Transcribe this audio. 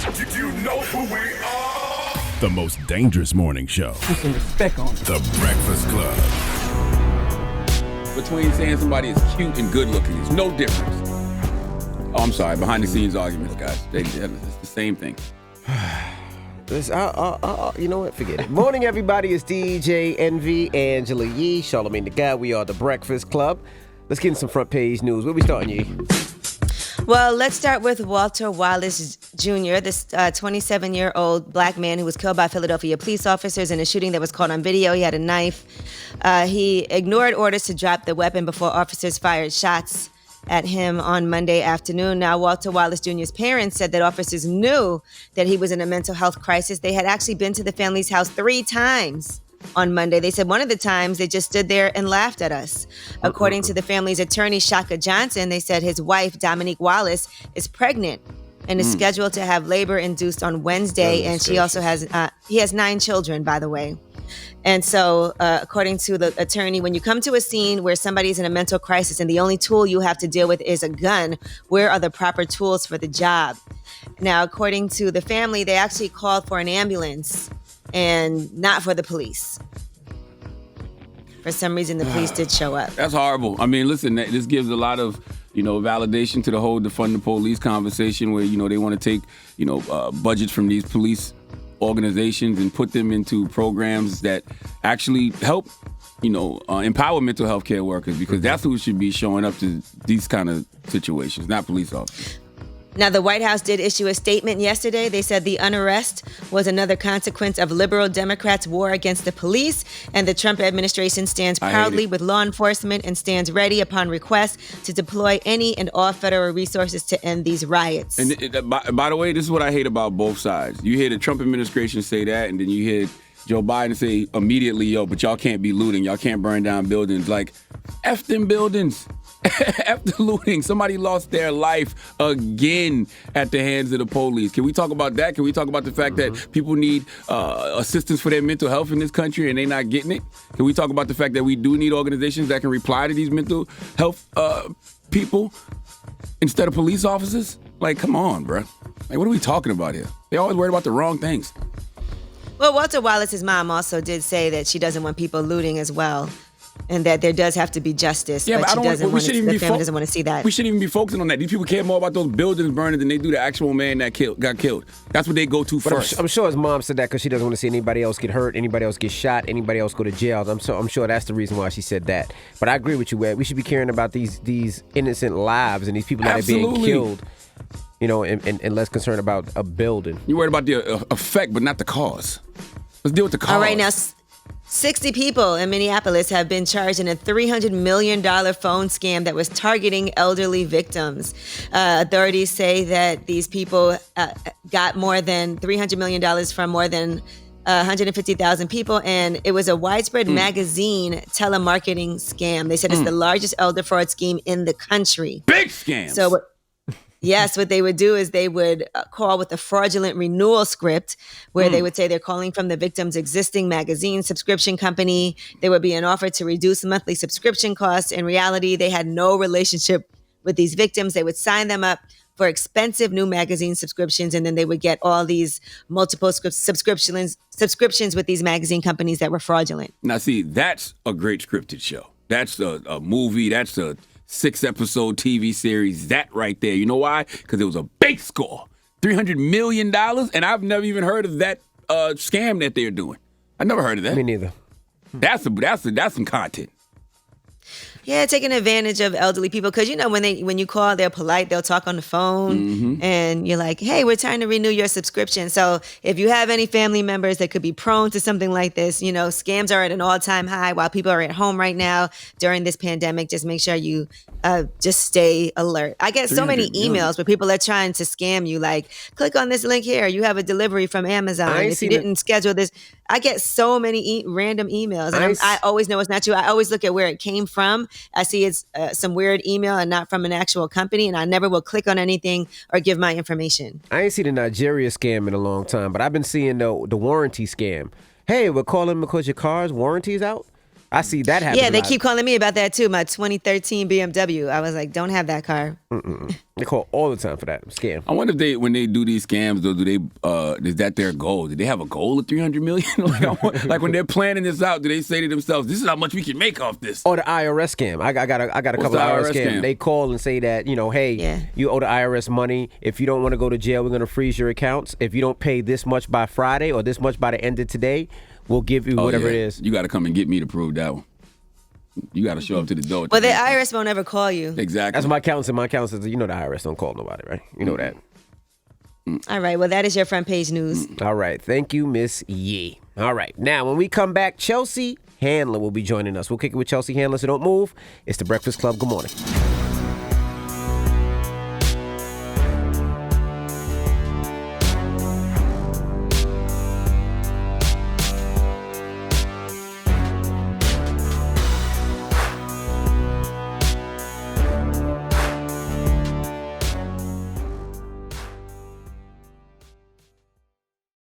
You know who we are? The most dangerous morning show. Put some respect on it. The Breakfast Club. Between saying somebody is cute and good looking, there's no difference. Oh, I'm sorry. Behind the scenes arguments, guys. It's the same thing. You know what? Forget it. Morning, everybody. It's DJ Envy, Angela Yee, Charlamagne the Guy. We are the Breakfast Club. Let's get in some front page news. Where we starting, Yee? Well, let's start with Walter Wallace Jr., this 27-year-old black man who was killed by Philadelphia police officers in a shooting that was caught on video. He had a knife. He ignored orders to drop the weapon before officers fired shots at him on Monday afternoon. Now, Walter Wallace Jr.'s parents said that officers knew that he was in a mental health crisis. They had actually been to the family's house 3 times on Monday. They said one of the times they just stood there and laughed at us. According to the family's attorney, Shaka Johnson, they said his wife, Dominique Wallace, is pregnant and is scheduled to have labor induced on Wednesday. And she also has, he has 9 children, by the way. And so, according to the attorney, when you come to a scene where somebody's in a mental crisis and the only tool you have to deal with is a gun, where are the proper tools for the job? Now, according to the family, they actually called for an ambulance and not for the police. For some reason, the police did show up. That's horrible. I mean, listen, this gives a lot of, validation to the whole defund the police conversation where, they want to take, budgets from these police organizations and put them into programs that actually help, empower mental health care workers, because that's who should be showing up to these kind of situations, not police officers. Now, the White House did issue a statement yesterday. They said the unrest was another consequence of liberal Democrats' war against the police, and the Trump administration stands proudly with law enforcement and stands ready upon request to deploy any and all federal resources to end these riots. And by the way, this is what I hate about both sides. You hear the Trump administration say that, and then you hear Joe Biden say immediately, but y'all can't be looting. Y'all can't burn down buildings. Like, F them buildings. After looting, somebody lost their life again at the hands of the police. Can we talk about that? Can we talk about the fact that people need assistance for their mental health in this country and they're not getting it? Can we talk about the fact that we do need organizations that can reply to these mental health people instead of police officers? Like, come on, bro. Like, what are we talking about here? They always worried about the wrong things. Well, Walter Wallace's mom also did say that she doesn't want people looting as well, and that there does have to be justice. Yeah, but the family doesn't want to see that. We shouldn't even be focusing on that. These people care more about those buildings burning than they do the actual man that got killed. That's what they go to first. I'm sure his mom said that because she doesn't want to see anybody else get hurt, anybody else get shot, anybody else go to jail. I'm sure that's the reason why she said that. But I agree with you, Ed. We should be caring about these innocent lives and these people that are being killed. And less concerned about a building. You're worried about the effect, but not the cause. Let's deal with the cause. All right, now 60 people in Minneapolis have been charged in a $300 million phone scam that was targeting elderly victims. Authorities say that these people got more than $300 million from more than 150,000 people, and it was a widespread magazine telemarketing scam. They said it's the largest elder fraud scheme in the country. Big scam. So yes, what they would do is they would call with a fraudulent renewal script where they would say they're calling from the victim's existing magazine subscription company. There would be an offer to reduce monthly subscription costs. In reality, they had no relationship with these victims. They would sign them up for expensive new magazine subscriptions, and then they would get all these multiple subscriptions with these magazine companies that were fraudulent. Now, see, that's a great scripted show. That's a movie. That's a 6-episode TV series. That right there. You know why? Because it was a big score. $300 million, and I've never even heard of that scam that they're doing. I never heard of that. Me neither. That's some content. Yeah, taking advantage of elderly people, because when you call, they're polite. They'll talk on the phone, and you're like, "Hey, we're trying to renew your subscription." So if you have any family members that could be prone to something like this, scams are at an all-time high while people are at home right now during this pandemic. Just make sure you just stay alert. I get so many emails where people are trying to scam you, like, click on this link here. You have a delivery from Amazon. If you didn't schedule this, I get so many random emails, and I always know it's not true. I always look at where it came from. I see it's some weird email and not from an actual company, and I never will click on anything or give my information. I ain't seen the Nigeria scam in a long time, but I've been seeing the warranty scam. Hey, we're calling because your car's warranty is out. I see that happen. Yeah, they keep calling me about that too. My 2013 BMW. I was like, don't have that car. They call all the time for that scam. I wonder if when they do these scams, though, is that their goal? Do they have a goal of 300 million? Like when they're planning this out, do they say to themselves, "This is how much we can make off this"? Or the IRS scam. I got a couple of IRS scams. They call and say that, hey, you owe the IRS money. If you don't want to go to jail, we're gonna freeze your accounts. If you don't pay this much by Friday or this much by the end of today, we'll give you whatever it is. You got to come and get me to prove that one. You got to show up to the door. Well, the IRS won't ever call you. Exactly. That's my accountant. My accountant says, the IRS don't call nobody, right? You know that. All right. Well, that is your front page news. All right. Thank you, Miss Yee. All right. Now, when we come back, Chelsea Handler will be joining us. We'll kick it with Chelsea Handler, so don't move. It's The Breakfast Club. Good morning.